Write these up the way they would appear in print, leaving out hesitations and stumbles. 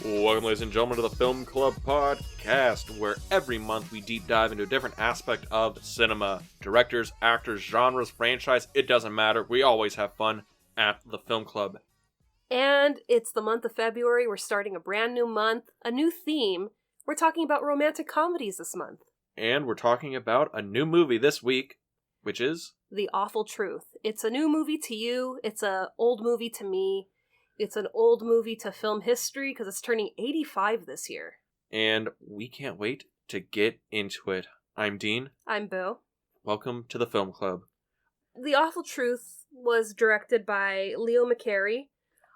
Welcome, ladies and gentlemen, to the Film Club podcast, where every month we deep dive into a different aspect of cinema. Directors, actors, genres, franchise, it doesn't matter. We always have fun at the Film Club. And it's the month of February. We're starting a brand new month, a new theme. We're talking about romantic comedies this month. And we're talking about a new movie this week, which is... The Awful Truth. It's a new movie to you. It's an old movie to me. It's an old movie to film history because it's turning 85 this year. And we can't wait to get into it. I'm Dean. I'm Boo. Welcome to the Film Club. The Awful Truth was directed by Leo McCarey.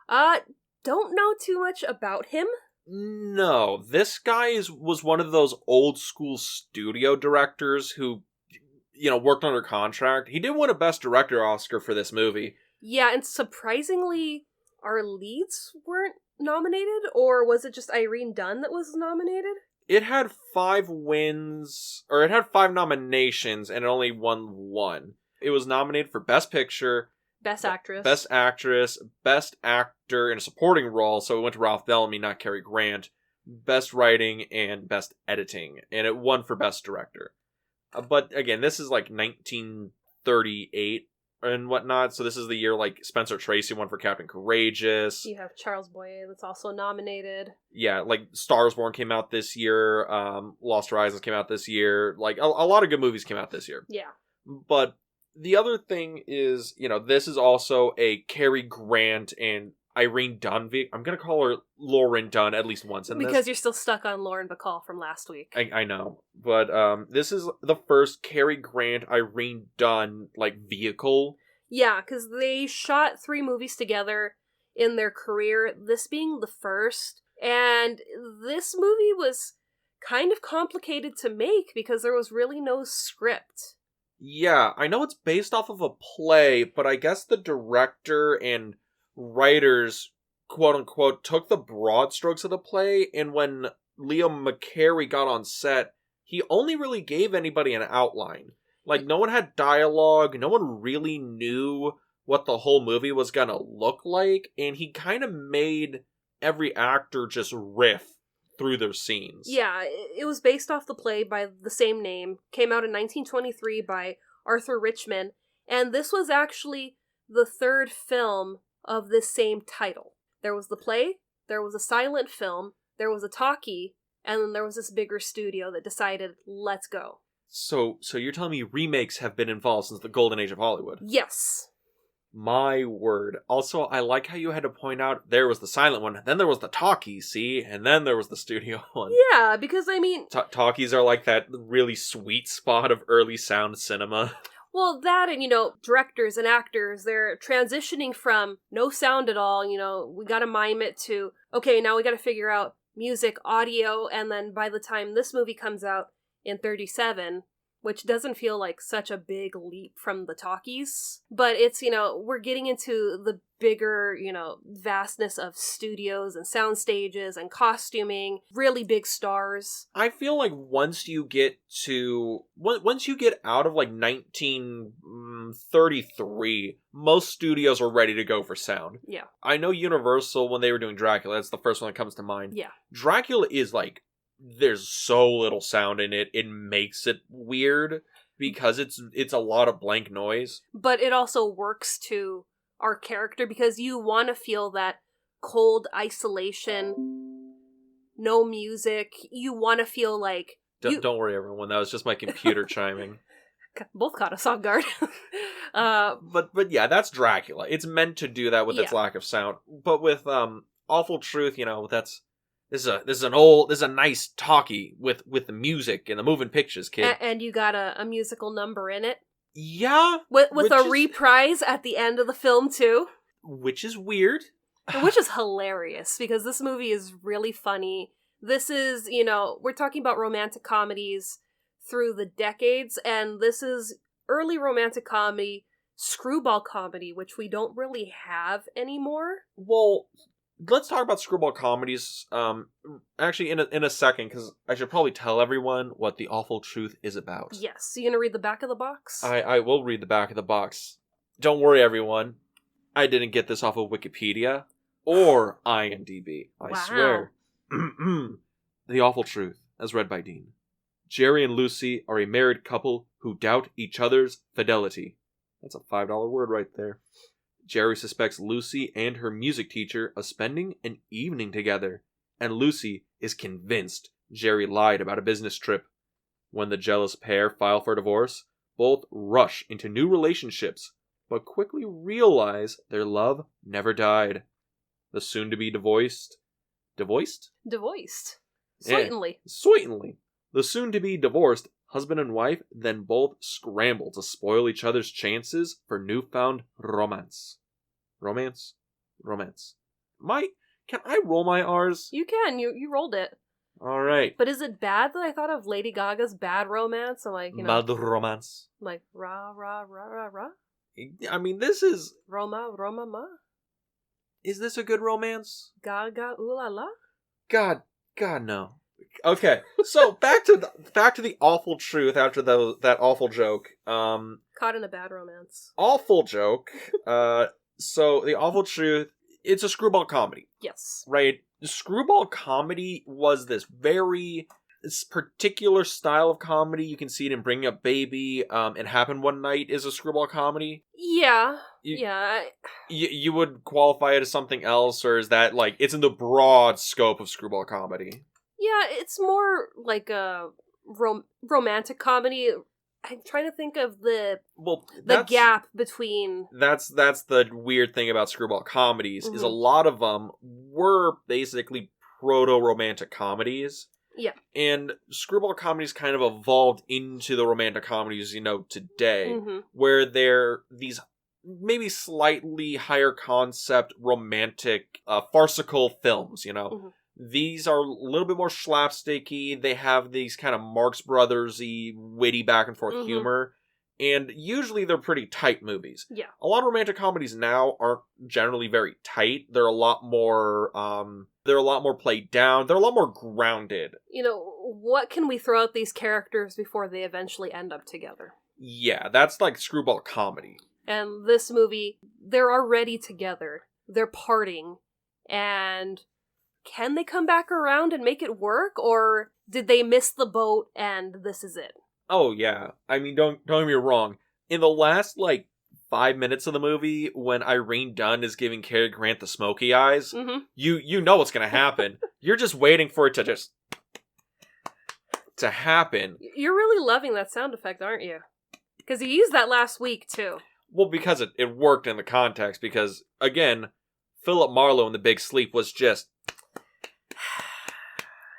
Don't know too much about him. No, this guy was one of those old school studio directors who, worked under contract. He did win a Best Director Oscar for this movie. Yeah, and surprisingly, our leads weren't nominated, or was it just Irene Dunne that was nominated? It had 5 wins, or it had 5 nominations, and it only won 1. It was nominated for Best Picture, Best Actress, Best Actor in a Supporting Role, so it went to Ralph Bellamy, not Cary Grant, Best Writing, and Best Editing, and it won for Best Director. But again, this is like 1938 and whatnot, so this is the year Spencer Tracy won for Captain Courageous. You have Charles Boyer that's also nominated. Yeah, Stars Born came out this year, Lost Horizons came out this year, a lot of good movies came out this year. Yeah. But the other thing is, this is also a Cary Grant and Irene Dunne. I'm going to call her Lauren Dunne at least once. Because you're still stuck on Lauren Bacall from last week. I know. But this is the first Cary Grant, Irene Dunne, vehicle. Yeah, because they shot 3 movies together in their career, this being the first. And this movie was kind of complicated to make because there was really no script. Yeah, I know it's based off of a play, but I guess the director and writers, quote-unquote, took the broad strokes of the play, and when Leo McCarey got on set, he only really gave anybody an outline. No one had dialogue, no one really knew what the whole movie was gonna look like, and he kind of made every actor just riff through their scenes. Yeah, it was based off the play by the same name, came out in 1923 by Arthur Richmond, and this was actually the 3rd film of this same title. There was the play, there was a silent film, there was a talkie, and then there was this bigger studio that decided, let's go. So you're telling me remakes have been involved since the golden age of Hollywood? Yes. My word. Also, I like how you had to point out there was the silent one, then there was the talkie, see? And then there was the studio one. Yeah, because talkies are that really sweet spot of early sound cinema. Well, that and, directors and actors, they're transitioning from no sound at all, we gotta mime it to, okay, now we gotta figure out music, audio, and then by the time this movie comes out in 37, which doesn't feel like such a big leap from the talkies, but it's, we're getting into the bigger, vastness of studios and sound stages and costuming, really big stars. I feel like once you get out of 1933, most studios are ready to go for sound. Yeah. I know Universal, when they were doing Dracula, that's the first one that comes to mind. Yeah. Dracula is there's so little sound in it, it makes it weird because it's a lot of blank noise. But it also works to our character because you want to feel that cold isolation, no music. You want to feel like... Don't worry, everyone. That was just my computer chiming. Both caught us off guard. But yeah, that's Dracula. It's meant to do that with its lack of sound. But with Awful Truth, This is a nice talkie with the music and the moving pictures, kid. And you got a musical number in it. Yeah. With a reprise at the end of the film, too. Which is weird. Which is hilarious, because this movie is really funny. This is, we're talking about romantic comedies through the decades, and this is early romantic comedy, screwball comedy, which we don't really have anymore. Well... Let's talk about screwball comedies, actually in a second, because I should probably tell everyone what The Awful Truth is about. Yes, you gonna read the back of the box? I will read the back of the box. Don't worry, everyone. I didn't get this off of Wikipedia or IMDb. I swear. The Awful Truth, as read by Dean. Jerry and Lucy are a married couple who doubt each other's fidelity. That's a $5 word right there. Jerry suspects Lucy and her music teacher of spending an evening together, and Lucy is convinced Jerry lied about a business trip. When the jealous pair file for divorce, both rush into new relationships, but quickly realize their love never died. The soon-to-be divorced... Divorced? Divorced. Certainly. Certainly. The soon-to-be divorced husband and wife then both scramble to spoil each other's chances for newfound romance. Romance? Romance. Can I roll my R's? You can. You rolled it. All right. But is it bad that I thought of Lady Gaga's Bad Romance? I'm like, you know. Bad romance. I'm like, rah, rah, rah, rah, rah. I mean, this is... Roma, Roma, ma. Is this a good romance? Gaga, ooh la la? God, no. Okay, so back to the awful truth after that awful joke. Caught in a bad romance. Awful joke. So the awful truth. It's a screwball comedy. Yes. Right. Screwball comedy was this particular style of comedy. You can see it in Bringing Up Baby. It Happened One Night is a screwball comedy. Yeah. Yeah. You would qualify it as something else, or is that like it's in the broad scope of screwball comedy? Yeah, it's more like a romantic comedy. I'm trying to think of the gap between... That's the weird thing about screwball comedies, is a lot of them were basically proto-romantic comedies. Yeah. And screwball comedies kind of evolved into the romantic comedies, today, where they're these maybe slightly higher concept romantic farcical films, These are a little bit more slapsticky. They have these kind of Marx Brothers-y, witty back and forth humor. And usually they're pretty tight movies. Yeah. A lot of romantic comedies now aren't generally very tight. They're a lot more played down. They're a lot more grounded. What can we throw at these characters before they eventually end up together? Yeah, that's like screwball comedy. And this movie, they're already together. They're parting. And... can they come back around and make it work, or did they miss the boat and this is it? Oh yeah, I mean, don't get me wrong. In the last 5 minutes of the movie, when Irene Dunn is giving Cary Grant the smoky eyes, you know what's gonna happen. You're just waiting for it to happen. You're really loving that sound effect, aren't you? Because you used that last week too. Well, because it worked in the context. Because again, Philip Marlowe in The Big Sleep was just.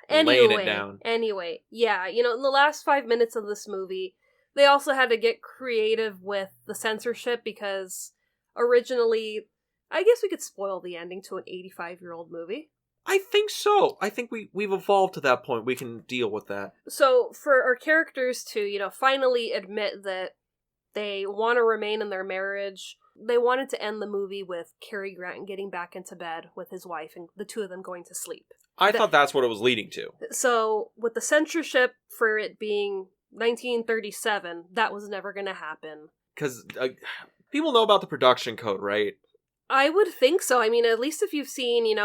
Laying it down. Anyway, yeah, in the last 5 minutes of this movie, they also had to get creative with the censorship because originally, I guess we could spoil the ending to an 85-year-old movie. I think so. I think we've evolved to that point. We can deal with that. So, for our characters to, finally admit that they want to remain in their marriage, they wanted to end the movie with Cary Grant getting back into bed with his wife and the two of them going to sleep. I thought that's what it was leading to. So, with the censorship for it being 1937, that was never going to happen. Because people know about the production code, right? I would think so. I mean, at least if you've seen,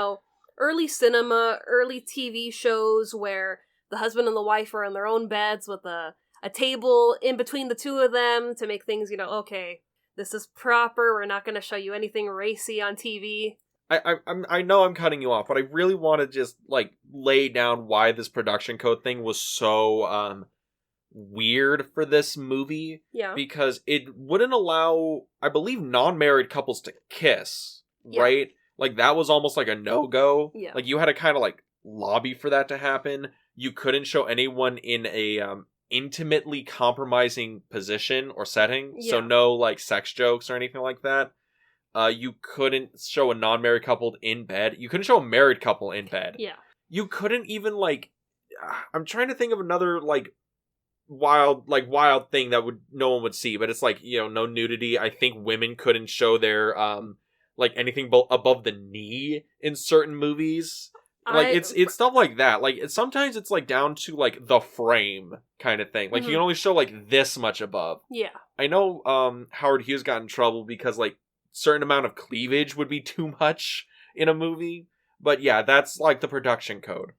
early cinema, early TV shows where the husband and the wife are in their own beds with a table in between the two of them to make things, okay, this is proper, we're not going to show you anything racy on TV. I know I'm cutting you off, but I really want to just lay down why this production code thing was so weird for this movie. Yeah. Because it wouldn't allow, I believe, non-married couples to kiss, right? That was almost like a no-go. Yeah. You had to kind of lobby for that to happen. You couldn't show anyone in a intimately compromising position or setting. Yeah. So no sex jokes or anything like that. You couldn't show a non-married couple in bed. You couldn't show a married couple in bed. Yeah. You couldn't even I'm trying to think of another wild thing that no one would see, but it's no nudity. I think women couldn't show their anything above the knee in certain movies. It's stuff like that. Sometimes it's down to the frame kind of thing. You can only show this much above. Yeah. I know Howard Hughes got in trouble because certain amount of cleavage would be too much in a movie. But yeah, that's the production code.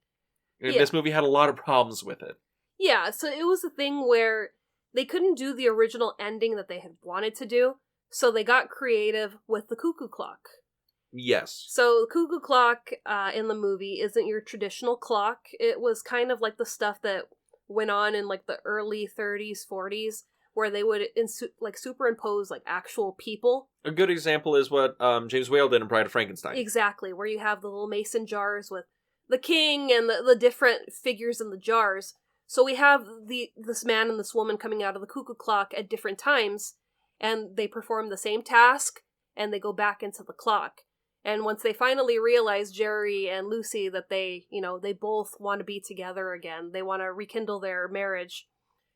And Yeah. this movie had a lot of problems with it. Yeah, so it was a thing where they couldn't do the original ending that they had wanted to do, so they got creative with the cuckoo clock. Yes. So the cuckoo clock in the movie isn't your traditional clock. It was kind of like the stuff that went on in like the early 30s, 40s, where they would superimpose like actual people. A good example is what James Whale did in Bride of Frankenstein. Exactly, where you have the little mason jars with the king and the different figures in the jars. So we have this man and this woman coming out of the cuckoo clock at different times, and they perform the same task, and they go back into the clock. And once they finally realize, Jerry and Lucy, that they both want to be together again, they want to rekindle their marriage,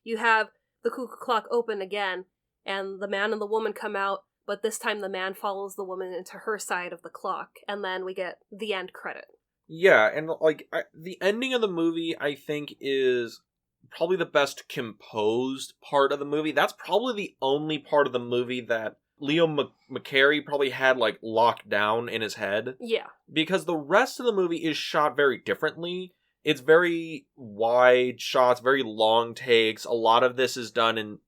you have the cuckoo clock open again, and the man and the woman come out, but this time the man follows the woman into her side of the clock, and then we get the end credit. Yeah, and the ending of the movie, I think, is probably the best composed part of the movie. That's probably the only part of the movie that Leo McCarey probably had like locked down in his head. Yeah. Because the rest of the movie is shot very differently. It's very wide shots, very long takes. A lot of this is done in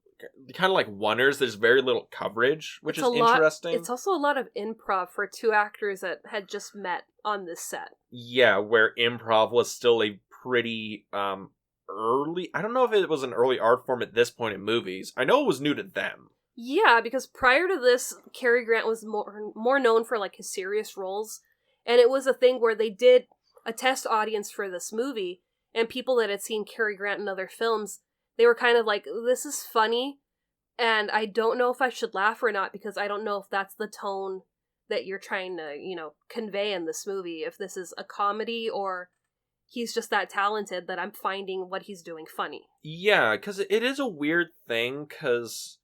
kind of like oneers. There's very little coverage, which is interesting. It's also a lot of improv for two actors that had just met on this set. Yeah, where improv was still a pretty early... I don't know if it was an early art form at this point in movies. I know it was new to them. Yeah, because prior to this, Cary Grant was more known for like his serious roles, and it was a thing where they did a test audience for this movie, and people that had seen Cary Grant in other films, they were kind of like, this is funny, and I don't know if I should laugh or not, because I don't know if that's the tone that you're trying to, convey in this movie, if this is a comedy or he's just that talented that I'm finding what he's doing funny. Yeah, because it is a weird thing, because...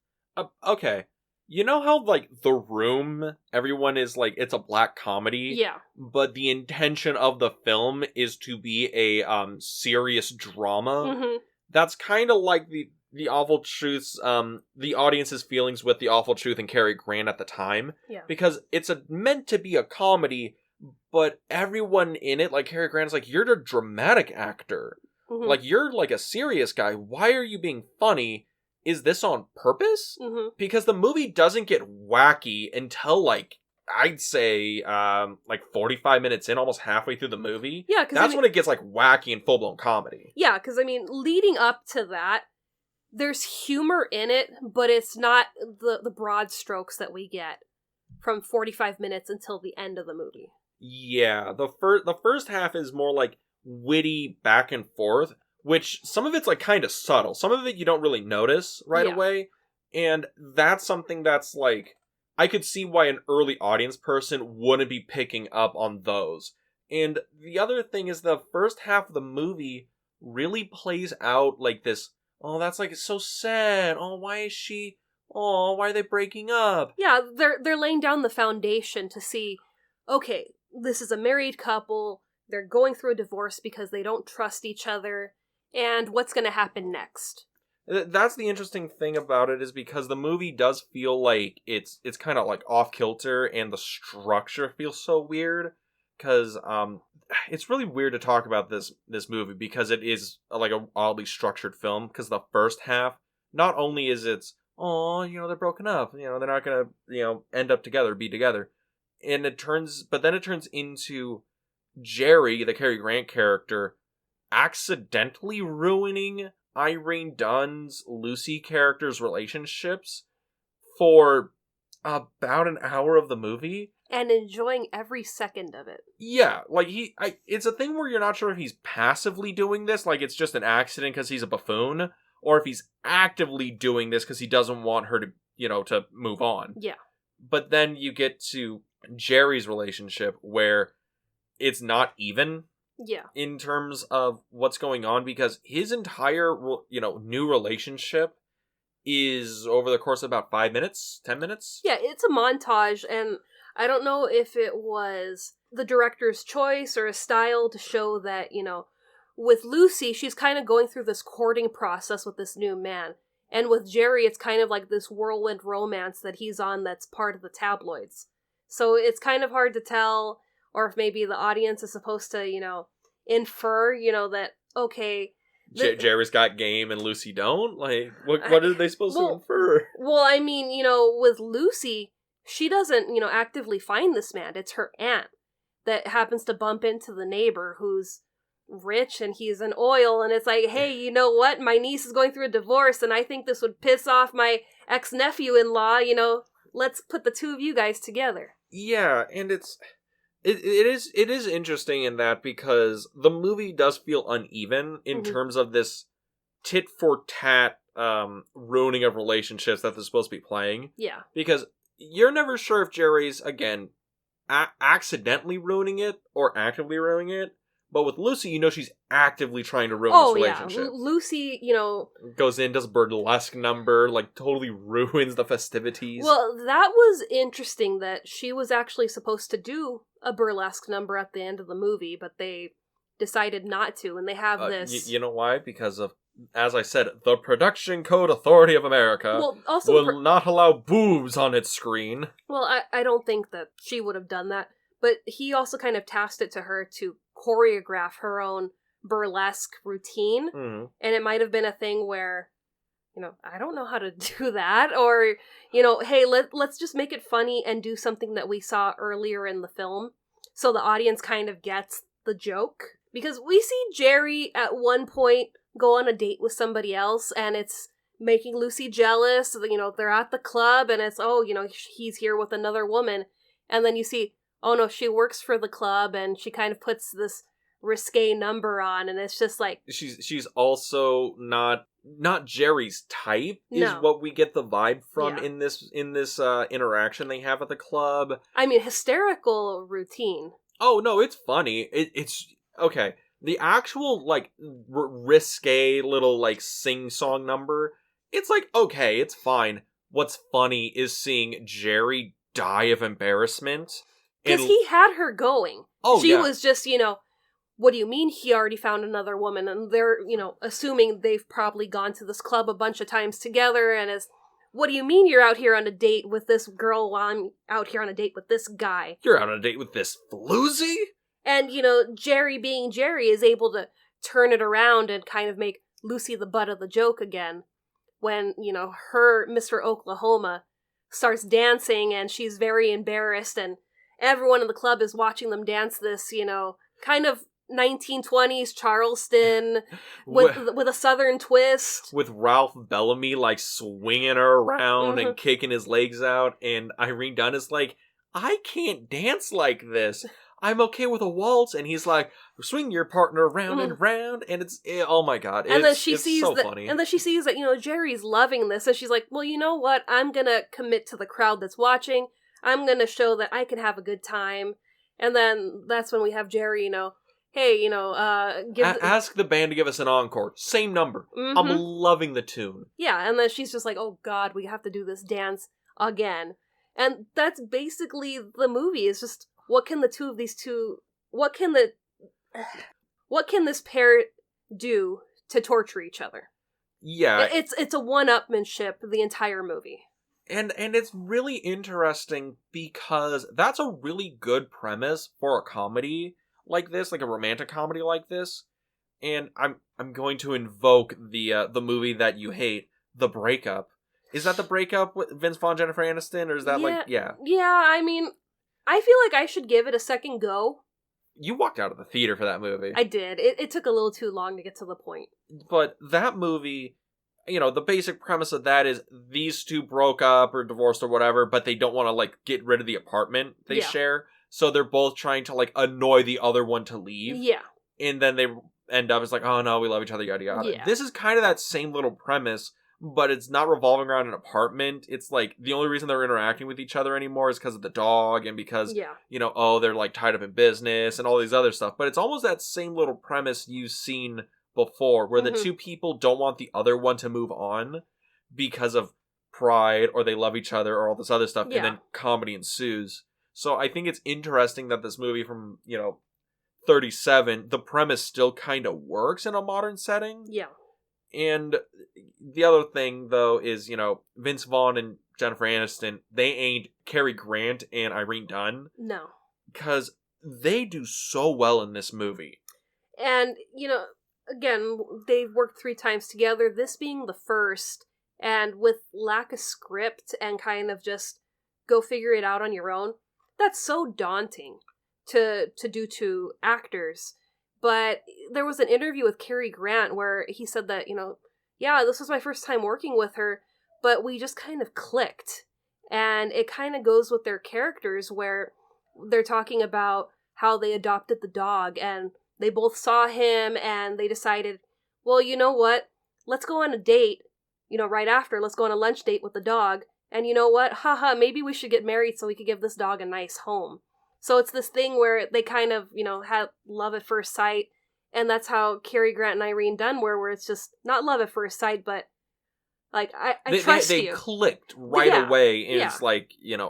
okay, you know how, like, The Room, everyone is like, it's a black comedy? Yeah. But the intention of the film is to be a serious drama? Mm-hmm. That's kind of like the Awful Truth's, the audience's feelings with The Awful Truth and Cary Grant at the time. Yeah. Because it's meant to be a comedy, but everyone in it, like Cary Grant's like, you're a dramatic actor. Mm-hmm. Like, you're like a serious guy. Why are you being funny? Is this on purpose? Mm-hmm. Because the movie doesn't get wacky until, like, I'd say, 45 minutes in, almost halfway through the movie. Yeah, that's when it gets, like, wacky and full-blown comedy. Yeah, because, leading up to that, there's humor in it, but it's not the broad strokes that we get from 45 minutes until the end of the movie. Yeah, the first half is more, like, witty back and forth, which some of it's like kind of subtle. Some of it you don't really notice right away. And that's something that's like, I could see why an early audience person wouldn't be picking up on those. And the other thing is the first half of the movie really plays out like this, oh, that's like, it's so sad. Oh, why are they breaking up? Yeah, they're laying down the foundation to see, okay, this is a married couple. They're going through a divorce because they don't trust each other. And what's going to happen next? That's the interesting thing about it, is because the movie does feel like it's kind of like off kilter, and the structure feels so weird. Because it's really weird to talk about this movie, because it is like a oddly structured film. Because the first half, not only is it's, oh, they're broken up, they're not gonna end up together, be together, and but then it turns into Jerry, the Cary Grant character, accidentally ruining Irene Dunn's Lucy character's relationships for about an hour of the movie. And enjoying every second of it. Yeah, like it's a thing where you're not sure if he's passively doing this, like it's just an accident because he's a buffoon, or if he's actively doing this because he doesn't want her to, to move on. Yeah. But then you get to Jerry's relationship where it's not even. Yeah. In terms of what's going on, because his entire, new relationship is over the course of about 5 minutes, 10 minutes. Yeah, it's a montage, and I don't know if it was the director's choice or a style to show that, with Lucy, she's kind of going through this courting process with this new man. And with Jerry, it's kind of like this whirlwind romance that he's on that's part of the tabloids. So it's kind of hard to tell, or if maybe the audience is supposed to, infer, that, okay... Jerry's got game and Lucy don't? Like, what are they supposed to infer? Well, I mean, with Lucy, she doesn't, actively find this man. It's her aunt that happens to bump into the neighbor who's rich and he's in oil, and it's like, hey, you know what? My niece is going through a divorce, and I think this would piss off my ex-nephew-in-law, let's put the two of you guys together. Yeah, and it is interesting in that because the movie does feel uneven in terms of this tit-for-tat ruining of relationships that they're supposed to be playing. Yeah. Because you're never sure if Jerry's, again, accidentally ruining it or actively ruining it. But with Lucy, she's actively trying to ruin this relationship. Yeah. Lucy, goes in, does a burlesque number, totally ruins the festivities. Well, that was interesting that she was actually supposed to do a burlesque number at the end of the movie, but they decided not to, and they have this... You know why? Because of, as I said, the Production Code Authority of America will not allow boobs on its screen. Well, I don't think that she would have done that, but he also kind of tasked it to her to choreograph her own burlesque routine, and it might have been a thing where, I don't know how to do that, or, hey, let's just make it funny and do something that we saw earlier in the film, so the audience kind of gets the joke. Because we see Jerry at one point go on a date with somebody else, and it's making Lucy jealous. They're at the club, and it's, he's here with another woman, and then you see, oh no, she works for the club, and she kind of puts this risque number on, and it's just like... She's also not Jerry's type, is what we get the vibe from in this interaction they have at the club. I mean, hysterical routine. Oh, no, it's funny. It's... Okay, the actual, risque little, sing-song number, it's okay, it's fine. What's funny is seeing Jerry die of embarrassment. Because he had her going. Oh, she was just, what do you mean he already found another woman? And they're, assuming they've probably gone to this club a bunch of times together, and is, what do you mean you're out here on a date with this girl while I'm out here on a date with this guy? You're out on a date with this floozy? And, Jerry being Jerry is able to turn it around and kind of make Lucy the butt of the joke again. When, her Mr. Oklahoma starts dancing and she's very embarrassed, and everyone in the club is watching them dance this, kind of 1920s Charleston with a southern twist. With Ralph Bellamy, swinging her around and kicking his legs out. And Irene Dunn is like, I can't dance like this. I'm okay with a waltz. And he's like, swing your partner round and round. And it's, oh my God. And then she sees so funny. And then she sees that, Jerry's loving this. And she's like, well, you know what? I'm going to commit to the crowd that's watching. I'm going to show that I can have a good time. And then that's when we have Jerry, hey, ask the band to give us an encore. Same number. I'm loving the tune. Yeah, and then she's just like, oh God, we have to do this dance again. And that's basically the movie. Is just, what can this pair do to torture each other? Yeah. It's a one-upmanship the entire movie. And it's really interesting because that's a really good premise for a comedy like this, like a romantic comedy like this. And I'm going to invoke the movie that you hate, The Breakup. Is that The Breakup with Vince Vaughn, Jennifer Aniston, or is that Yeah, I mean, I feel like I should give it a second go. You walked out of the theater for that movie. I did. It took a little too long to get to the point. But that movie, the basic premise of that is these two broke up or divorced or whatever, but they don't want to, get rid of the apartment they share. So they're both trying to, annoy the other one to leave. Yeah. And then they end up, it's like, oh no, we love each other, yada yada. Yeah. This is kind of that same little premise, but it's not revolving around an apartment. It's the only reason they're interacting with each other anymore is because of the dog and because, they're tied up in business and all these other stuff. But it's almost that same little premise you've seen before, where the two people don't want the other one to move on because of pride, or they love each other, or all this other stuff, and then comedy ensues. So I think it's interesting that this movie from, 37, the premise still kind of works in a modern setting. Yeah. And the other thing, though, is, Vince Vaughn and Jennifer Aniston, they ain't Cary Grant and Irene Dunn. No. Because they do so well in this movie. And, again, they've worked 3 times together, this being the first, and with lack of script and kind of just go figure it out on your own, that's so daunting to do to actors. But there was an interview with Cary Grant where he said that, yeah, this was my first time working with her, but we just kind of clicked. And it kind of goes with their characters where they're talking about how they adopted the dog and they both saw him and they decided, well, you know what? Let's go on a date, right after. Let's go on a lunch date with the dog. And you know what? Haha, maybe we should get married so we could give this dog a nice home. So it's this thing where they kind of, have love at first sight. And that's how Cary Grant and Irene Dunn were, where it's just not love at first sight, but like, I trust you. They clicked right away as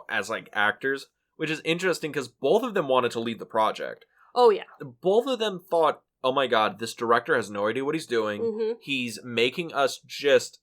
as actors, which is interesting because both of them wanted to leave the project. Oh, yeah. Both of them thought, oh my god, this director has no idea what he's doing. Mm-hmm. He's making us just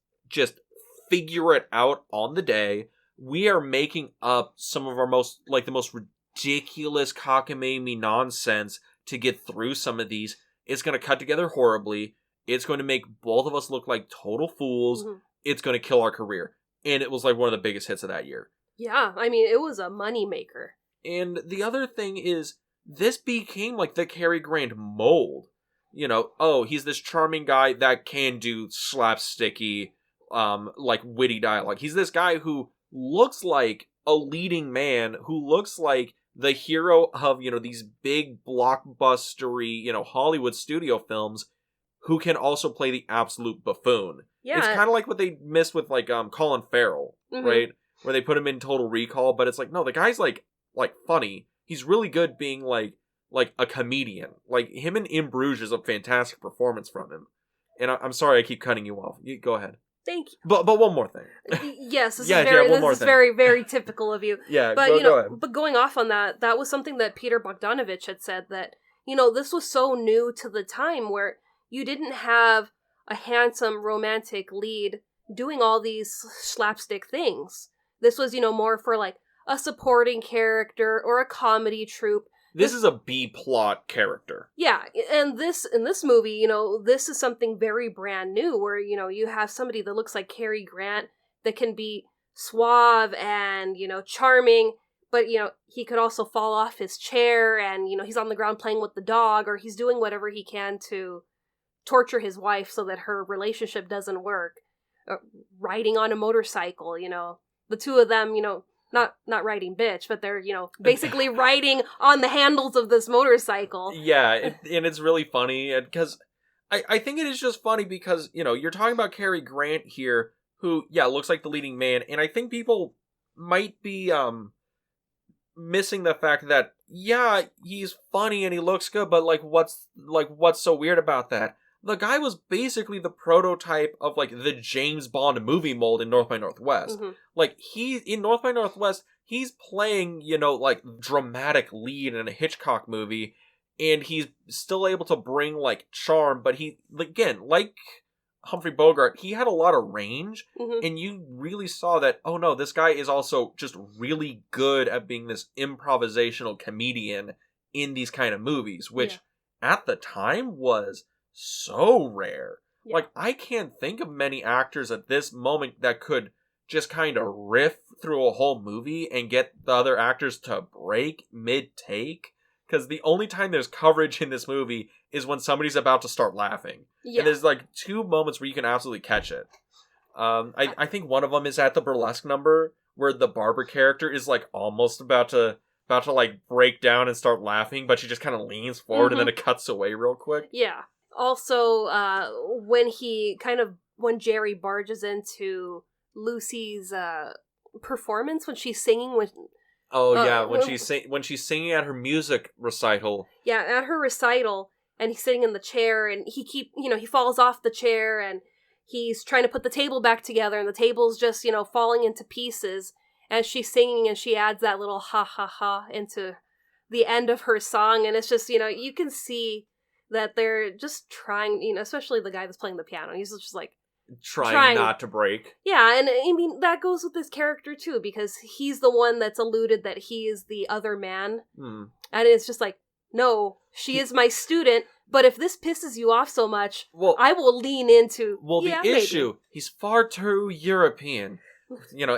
figure it out on the day. We are making up some of our the most ridiculous cockamamie nonsense to get through some of these. It's going to cut together horribly. It's going to make both of us look like total fools. Mm-hmm. It's going to kill our career. And it was like one of the biggest hits of that year. Yeah, I mean, it was a moneymaker. And the other thing is, this became like the Cary Grant mold. He's this charming guy that can do slapsticky, witty dialogue. He's this guy who looks like a leading man, who looks like the hero of, these big blockbustery, Hollywood studio films, who can also play the absolute buffoon. Yeah. It's kind of like what they missed with, Colin Farrell, mm-hmm. right? Where they put him in Total Recall, but it's like, no, the guy's, funny. He's really good being, like a comedian. Like, him in Bruges is a fantastic performance from him. And I'm sorry I keep cutting you off. Go ahead. Thank you. But one more thing. Yes, this is very, very typical of you. Yeah, but go ahead. But going off on that was something that Peter Bogdanovich had said that, this was so new to the time where you didn't have a handsome romantic lead doing all these slapstick things. This was, more for a supporting character or a comedy troupe. This is a B-plot character. Yeah, and in this movie, this is something very brand new where, you have somebody that looks like Cary Grant that can be suave and, charming, but, he could also fall off his chair and, he's on the ground playing with the dog or he's doing whatever he can to torture his wife so that her relationship doesn't work. Riding on a motorcycle, the two of them, not riding bitch, but they're, basically riding on the handles of this motorcycle. Yeah, and it's really funny, because I think it is just funny because, you're talking about Cary Grant here, who, looks like the leading man, and I think people might be missing the fact that, he's funny and he looks good, but, what's so weird about that? The guy was basically the prototype of, the James Bond movie mold in North by Northwest. Mm-hmm. In North by Northwest, he's playing, dramatic lead in a Hitchcock movie, and he's still able to bring, charm, but he, again, like Humphrey Bogart, he had a lot of range, mm-hmm. and you really saw that, oh no, this guy is also just really good at being this improvisational comedian in these kind of movies, which at the time was so rare. Yeah. I can't think of many actors at this moment that could just kind of riff through a whole movie and get the other actors to break mid-take. Because the only time there's coverage in this movie is when somebody's about to start laughing. Yeah. And there's 2 moments where you can absolutely catch it. I think one of them is at the burlesque number where the barber character is almost about to break down and start laughing, but she just kind of leans forward, mm-hmm. and then it cuts away real quick. Yeah. Also, when Jerry barges into Lucy's performance, when she's singing, when she's singing at her music recital. Yeah, at her recital, and he's sitting in the chair, and he falls off the chair, and he's trying to put the table back together, and the table's just, falling into pieces, and she's singing, and she adds that little ha ha ha into the end of her song, and it's just, you can see that they're just trying, especially the guy that's playing the piano. He's just trying not to break. Yeah, and I mean, that goes with this character too, because he's the one that's alluded that he is the other man. Mm. And it's just no, she is my student, But if this pisses you off so much, I will lean into... the issue, he's far too European.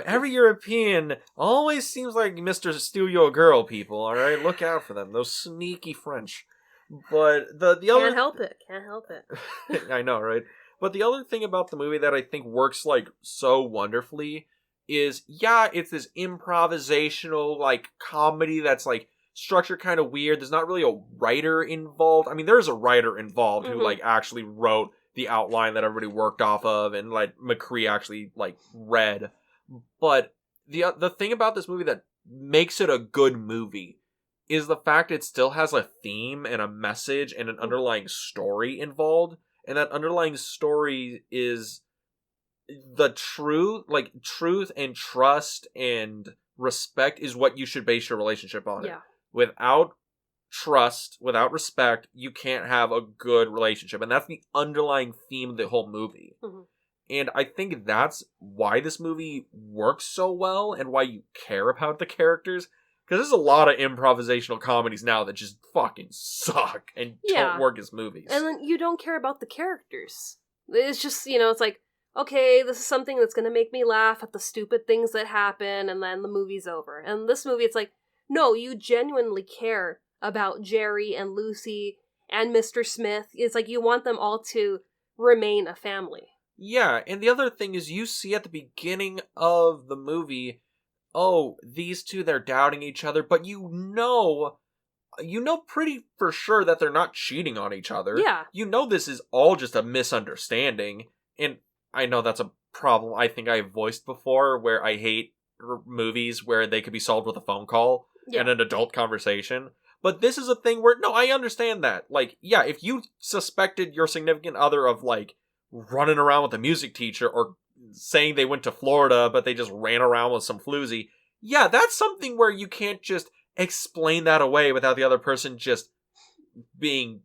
Every European always seems like Mr. Steal Your Girl people, alright? Look out for them, those sneaky French. But the other... Can't help it. I know, right? But the other thing about the movie that I think works, so wonderfully is, it's this improvisational, comedy that's, structured kind of weird. There's not really a writer involved. I mean, there is a writer involved who, actually wrote the outline that everybody worked off of, and, McCree actually, read. But the thing about this movie that makes it a good movie is the fact it still has a theme and a message and an underlying story involved. And that underlying story is the truth and trust and respect is what you should base your relationship on. Yeah. Without trust, without respect, you can't have a good relationship. And that's the underlying theme of the whole movie. Mm-hmm. And I think that's why this movie works so well and why you care about the characters. Because there's a lot of improvisational comedies now that just fucking suck and don't work as movies. And then you don't care about the characters. It's just, it's like, okay, this is something that's going to make me laugh at the stupid things that happen, and then the movie's over. And this movie, it's like, no, you genuinely care about Jerry and Lucy and Mr. Smith. It's like you want them all to remain a family. Yeah, and the other thing is you see at the beginning of the movie, these two, they're doubting each other, but you know pretty for sure that they're not cheating on each other. Yeah. You know this is all just a misunderstanding, and I know that's a problem I think I've voiced before, where I hate movies where they could be solved with a phone call and an adult conversation. But this is a thing where, no, I understand that. If you suspected your significant other of, running around with a music teacher or saying they went to Florida but they just ran around with some floozy, that's something where you can't just explain that away without the other person just being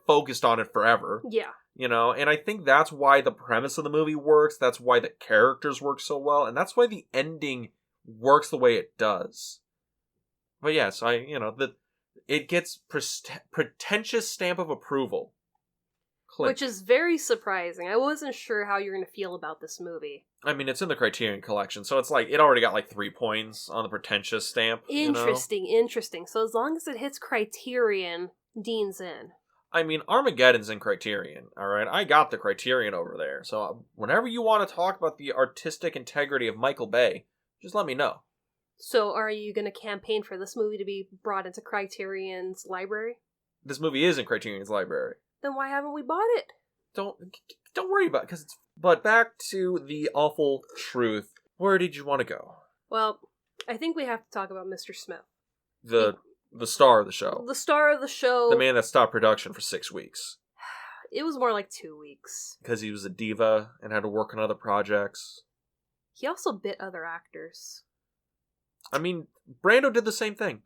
focused on it forever. Yeah. And I think that's why the premise of the movie works, that's why the characters work so well, and that's why the ending works the way it does. But yes, it gets pretentious stamp of approval. Click. Which is very surprising. I wasn't sure how you're going to feel about this movie. I mean, it's in the Criterion Collection, so it's it already got 3 points on the pretentious stamp. Interesting. So as long as it hits Criterion, Dean's in. I mean, Armageddon's in Criterion, alright? I got the Criterion over there, so whenever you want to talk about the artistic integrity of Michael Bay, just let me know. So are you going to campaign for this movie to be brought into Criterion's library? This movie is in Criterion's library. Then why haven't we bought it? Don't worry about it, But back to the awful truth. Where did you want to go? Well, I think we have to talk about Mr. Smith. The star of the show. The star of the show. The man that stopped production for 6 weeks. It was more like 2 weeks. Because he was a diva and had to work on other projects. He also bit other actors. I mean, Brando did the same thing.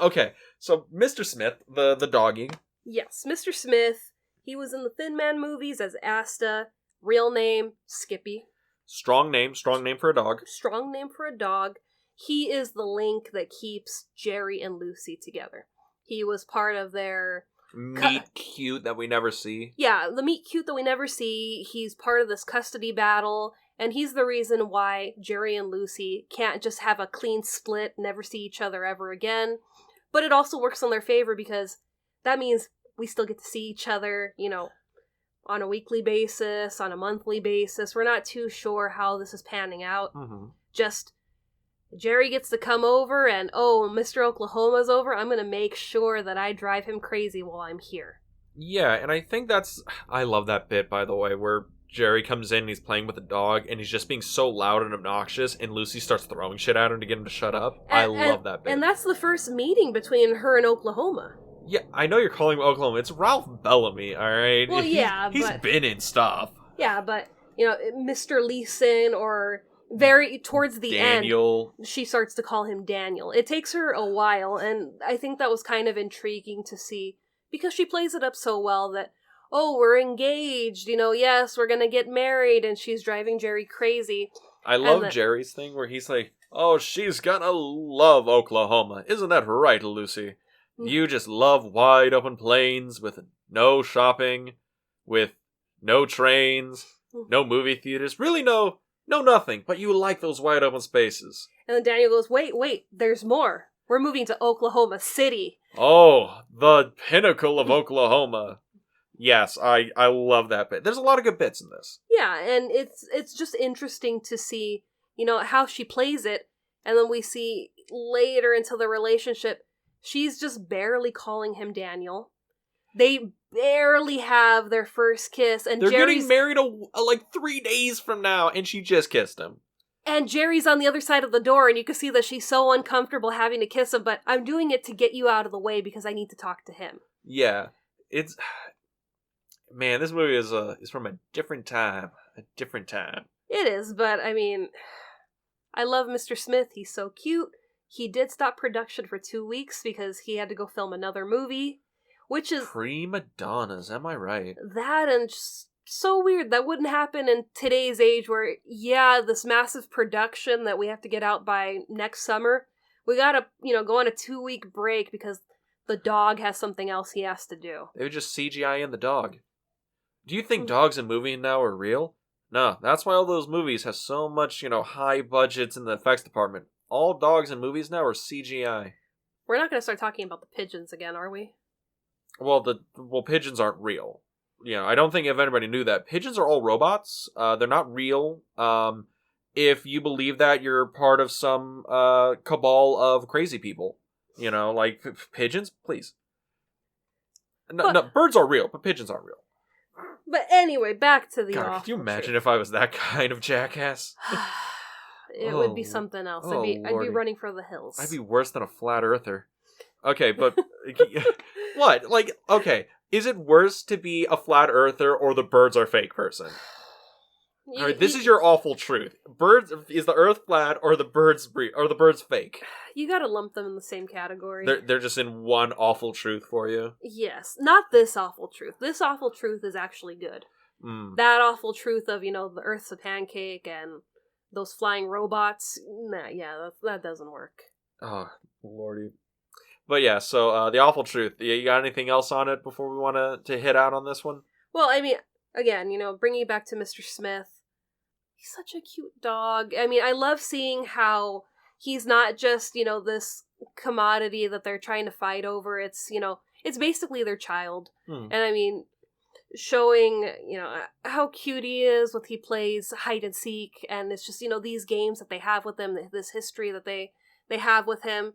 Okay, so Mr. Smith, the doggy. Yes, Mr. Smith. He was in the Thin Man movies as Asta. Real name, Skippy. Strong name for a dog. Strong name for a dog. He is the link that keeps Jerry and Lucy together. He was part of their... meet cute that we never see. Yeah, the meet cute that we never see. He's part of this custody battle, and he's the reason why Jerry and Lucy can't just have a clean split, never see each other ever again. But it also works in their favor because that means we still get to see each other, on a weekly basis, on a monthly basis. We're not too sure how this is panning out. Mm-hmm. Just, Jerry gets to come over and, Mr. Oklahoma's over. I'm going to make sure that I drive him crazy while I'm here. Yeah, and I think I love that bit, by the way, where Jerry comes in and he's playing with a dog and he's just being so loud and obnoxious and Lucy starts throwing shit at him to get him to shut up. I love that bit. And that's the first meeting between her and Oklahoma. Yeah, I know you're calling him Oklahoma. It's Ralph Bellamy, alright? Well, yeah, He's been in stuff. Yeah, but, Mr. Leeson or towards the Daniel. end, she starts to call him Daniel. It takes her a while, and I think that was kind of intriguing to see, because she plays it up so well that, we're engaged, yes, we're gonna get married, and she's driving Jerry crazy. I love Jerry's thing where he's like, she's gonna love Oklahoma. Isn't that right, Lucy? You just love wide open plains with no shopping, with no trains, no movie theaters, really no nothing, but you like those wide open spaces. And then Daniel goes, wait, there's more. We're moving to Oklahoma City. Oh, the pinnacle of Oklahoma. Yes, I love that bit. There's a lot of good bits in this. Yeah, and it's just interesting to see, how she plays it, and then we see later into the relationship, she's just barely calling him Daniel. They barely have their first kiss, and they're Jerry's getting married like 3 days from now, and she just kissed him. And Jerry's on the other side of the door, and you can see that she's so uncomfortable having to kiss him, but I'm doing it to get you out of the way because I need to talk to him. Yeah, it's... Man, this movie is from a different time. A different time. It is, but I mean, I love Mr. Smith. He's so cute. He did stop production for 2 weeks because he had to go film another movie, which is... Prima donnas, am I right? That and just so weird. That wouldn't happen in today's age where, this massive production that we have to get out by next summer, we gotta, go on a 2-week break because the dog has something else he has to do. They would just CGI in the dog. Do you think dogs in movies now are real? No, that's why all those movies have so much, high budgets in the effects department. All dogs in movies now are CGI. We're not going to start talking about the pigeons again, are we? Well, pigeons aren't real. I don't think if anybody knew that. Pigeons are all robots. They're not real. If you believe that, you're part of some cabal of crazy people. Like pigeons, please. No, birds are real, but pigeons aren't real. But anyway, back to the God, awful could you imagine truth. if I was that kind of jackass? It would be something else. I'd be running for the hills. I'd be worse than a flat earther. Okay, but what? Like, okay, is it worse to be a flat earther or the birds are fake person? All right, this is your awful truth. Is the Earth flat or the birds fake? You gotta lump them in the same category. They're just in one awful truth for you. Yes, not this awful truth. This awful truth is actually good. That awful truth of the Earth's a pancake and those flying robots. Nah, yeah, that doesn't work. Oh, lordy. But yeah, so the awful truth. You got anything else on it before we want to hit out on this one? Well, I mean, again, bringing it back to Mr. Smith. He's such a cute dog. I mean, I love seeing how he's not just, this commodity that they're trying to fight over. It's, it's basically their child. And I mean, showing, how cute he is with he plays hide and seek. And it's just, these games that they have with him, this history that they have with him.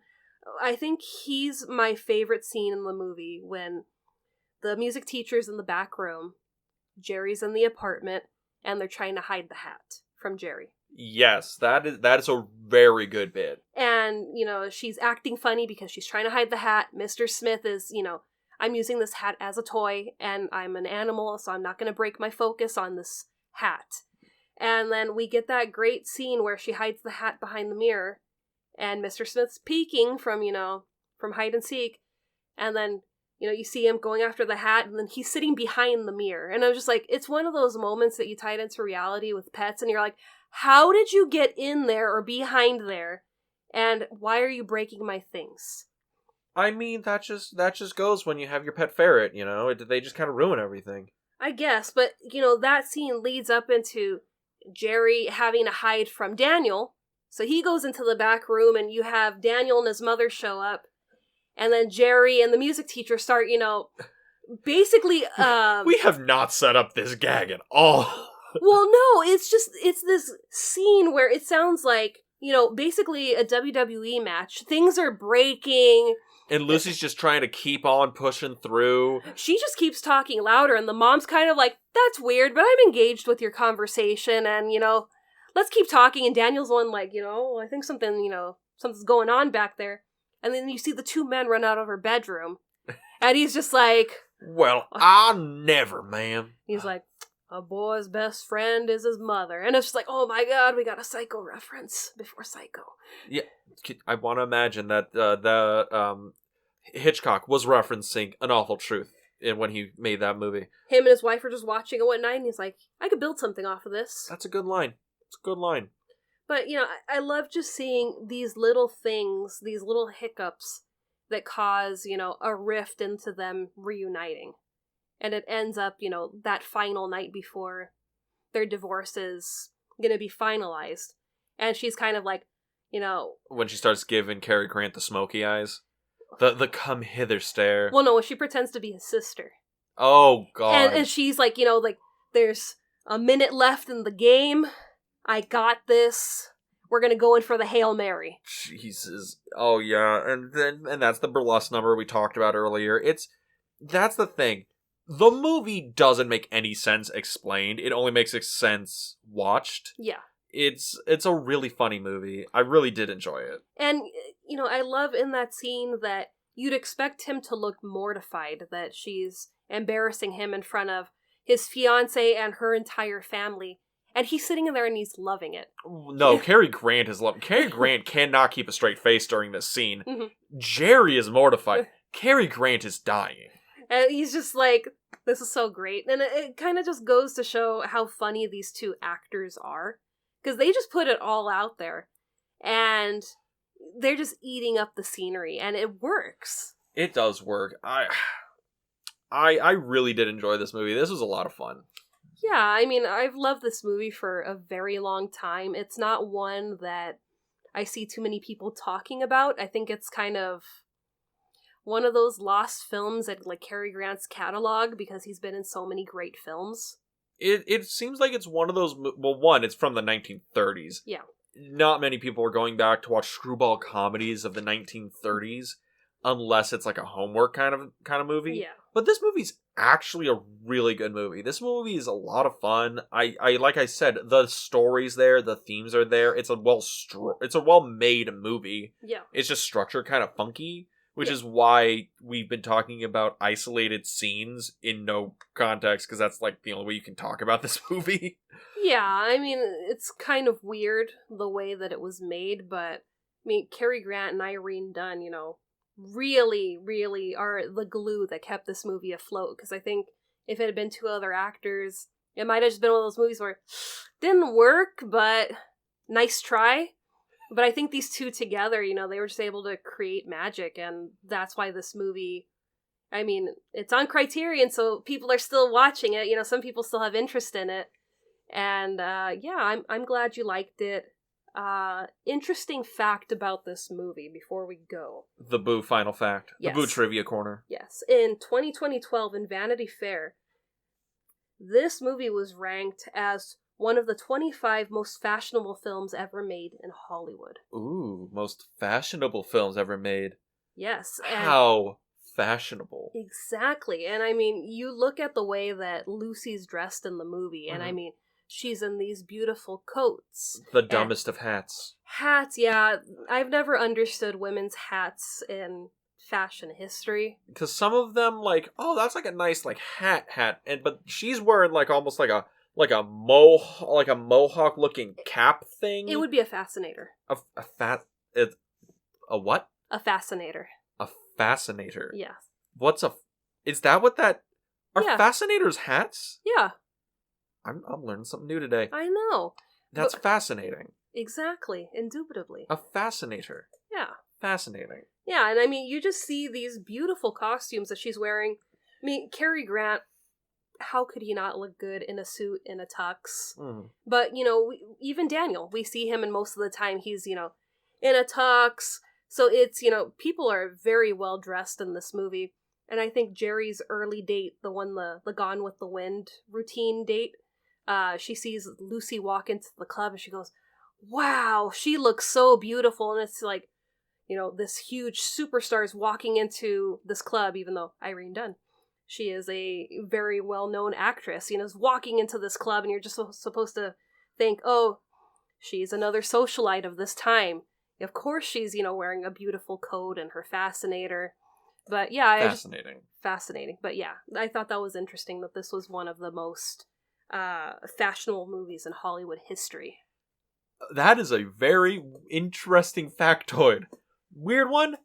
I think he's my favorite scene in the movie when the music teacher's in the back room, Jerry's in the apartment, and they're trying to hide the hat from Jerry. Yes, that is a very good bit. And, she's acting funny because she's trying to hide the hat. Mr. Smith is, I'm using this hat as a toy, and I'm an animal, so I'm not going to break my focus on this hat. And then we get that great scene where she hides the hat behind the mirror, and Mr. Smith's peeking from hide and seek, and then you see him going after the hat, and then he's sitting behind the mirror. And I'm just like, it's one of those moments that you tie it into reality with pets, and you're like, how did you get in there or behind there? And why are you breaking my things? I mean, that just goes when you have your pet ferret, they just kind of ruin everything. I guess, but, that scene leads up into Jerry having to hide from Daniel. So he goes into the back room, and you have Daniel and his mother show up. And then Jerry and the music teacher start, basically... we have not set up this gag at all. Well, no, it's this scene where it sounds like, basically a WWE match. Things are breaking. And Lucy's just trying to keep on pushing through. She just keeps talking louder, and the mom's kind of like, that's weird, but I'm engaged with your conversation, and, let's keep talking. And Daniel's one like, I think something's going on back there. And then you see the two men run out of her bedroom. And he's just like... Well, I never, ma'am. He's like, a boy's best friend is his mother. And it's just like, oh my god, we got a Psycho reference before Psycho. Yeah, I want to imagine that Hitchcock was referencing An Awful Truth when he made that movie. Him and his wife were just watching it one night, and he's like, I could build something off of this. That's a good line. It's a good line. But, I love just seeing these little things, these little hiccups that cause, a rift into them reuniting. And it ends up, that final night before their divorce is going to be finalized. And she's kind of like, when she starts giving Cary Grant the smoky eyes. The come hither stare. Well, no, she pretends to be his sister. Oh, God. And she's like, there's a minute left in the game. I got this. We're going to go in for the Hail Mary. Jesus. Oh, yeah. And that's the burlesque number we talked about earlier. That's the thing. The movie doesn't make any sense explained. It only makes sense watched. Yeah. It's a really funny movie. I really did enjoy it. And, I love in that scene that you'd expect him to look mortified that she's embarrassing him in front of his fiancé and her entire family. And he's sitting in there and he's loving it. No, Cary Grant is loving. Cary Grant cannot keep a straight face during this scene. Mm-hmm. Jerry is mortified. Cary Grant is dying. And he's just like, this is so great. And it kind of just goes to show how funny these two actors are. Because they just put it all out there. And they're just eating up the scenery. And it works. It does work. I really did enjoy this movie. This was a lot of fun. Yeah, I mean, I've loved this movie for a very long time. It's not one that I see too many people talking about. I think it's kind of one of those lost films at like Cary Grant's catalog because he's been in so many great films. It seems like it's one of those. Well, one, it's from the 1930s. Yeah. Not many people are going back to watch screwball comedies of the 1930s unless it's like a homework kind of movie. Yeah. But this movie's actually a really good movie. This movie is a lot of fun. I like I said, the story's there, the themes are there. It's a well-made movie. Yeah. It's just structured kind of funky, which is why we've been talking about isolated scenes in no context, because that's like the only way you can talk about this movie. Yeah, I mean, it's kind of weird the way that it was made, but I mean, Cary Grant and Irene Dunne, really, really are the glue that kept this movie afloat. Because I think if it had been two other actors, it might have just been one of those movies where it didn't work, but nice try. But I think these two together, they were just able to create magic, and that's why this movie, I mean, it's on Criterion, so people are still watching it. Some people still have interest in it. And yeah, I'm glad you liked it. Interesting fact about this movie before we go. The Boo final fact. Yes. The Boo trivia corner. Yes. In 2012 in Vanity Fair, this movie was ranked as one of the 25 most fashionable films ever made in Hollywood. Ooh, most fashionable films ever made. Yes. How fashionable. Exactly. And I mean, you look at the way that Lucy's dressed in the movie, and I mean, she's in these beautiful coats. The dumbest of hats. Hats, yeah. I've never understood women's hats in fashion history. Because some of them, like, oh, that's like a nice, like, hat, but she's wearing, like, almost like a mohawk looking cap thing. It would be a fascinator. A what? A fascinator. A fascinator. Yeah. Is that what that? Are Yeah. fascinators hats? Yeah. I'm learning something new today. I know. That's fascinating. Exactly. Indubitably. A fascinator. Yeah. Fascinating. Yeah, and I mean, you just see these beautiful costumes that she's wearing. I mean, Cary Grant, how could he not look good in a suit, in a tux? Mm. But, even Daniel, we see him, and most of the time he's, in a tux. So it's, people are very well dressed in this movie. And I think Jerry's early date, the one, the Gone with the Wind routine date, she sees Lucy walk into the club and she goes, wow, she looks so beautiful. And it's like, this huge superstar is walking into this club, even though Irene Dunne, she is a very well-known actress, is walking into this club, and you're just supposed to think, oh, she's another socialite of this time. Of course she's, wearing a beautiful coat and her fascinator. But yeah, fascinating. But yeah, I thought that was interesting that this was one of the most fashionable movies in Hollywood history. That is a very interesting factoid. Weird one,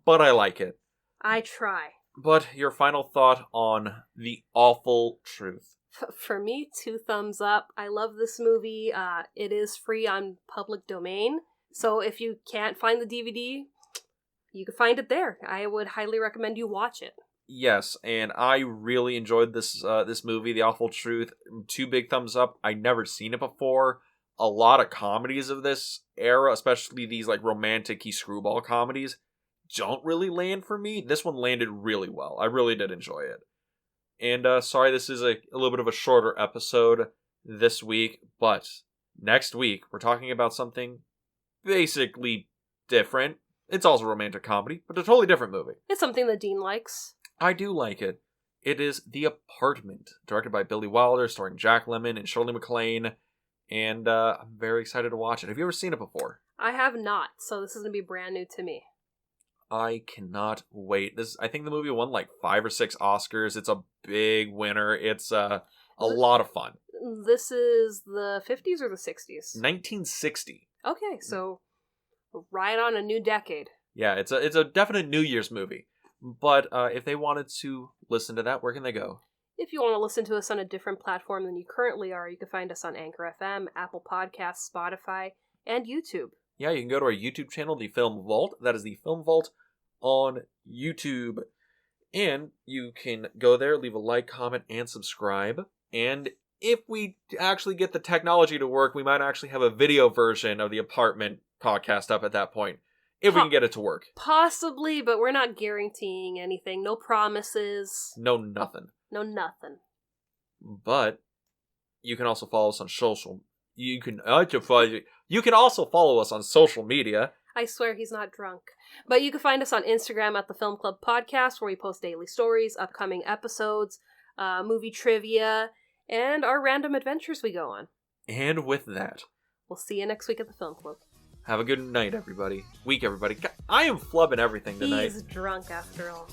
but I like it. I try. But your final thought on The Awful Truth? For me, 2 thumbs up. I love this movie. It is free on public domain. So if you can't find the DVD, you can find it there. I would highly recommend you watch it. Yes, and I really enjoyed this movie, The Awful Truth. 2 big thumbs up. I'd never seen it before. A lot of comedies of this era, especially these like romantic-y screwball comedies, don't really land for me. This one landed really well. I really did enjoy it. And sorry, this is a little bit of a shorter episode this week, but next week we're talking about something basically different. It's also a romantic comedy, but a totally different movie. It's something that Dean likes. I do like it. It is The Apartment, directed by Billy Wilder, starring Jack Lemmon and Shirley MacLaine, and I'm very excited to watch it. Have you ever seen it before? I have not, so this is going to be brand new to me. I cannot wait. I think the movie won like 5 or 6 Oscars. It's a big winner. It's a lot of fun. This is the 50s or the 60s? 1960. Okay, so right on a new decade. Yeah, it's a definite New Year's movie. But if they wanted to listen to that, where can they go? If you want to listen to us on a different platform than you currently are, you can find us on Anchor FM, Apple Podcasts, Spotify, and YouTube. Yeah, you can go to our YouTube channel, The Film Vault. That is The Film Vault on YouTube. And you can go there, leave a like, comment, and subscribe. And if we actually get the technology to work, we might actually have a video version of The Apartment podcast up at that point. If we can get it to work. Possibly, but we're not guaranteeing anything. No promises. No nothing. No nothing. But you can also follow us on social. You can also follow us on social media. I swear he's not drunk. But you can find us on Instagram at the Film Club Podcast, where we post daily stories, upcoming episodes, movie trivia, and our random adventures we go on. And with that, we'll see you next week at the Film Club. Have a good night, everybody. Week, everybody. I am flubbing everything tonight. He's drunk after all.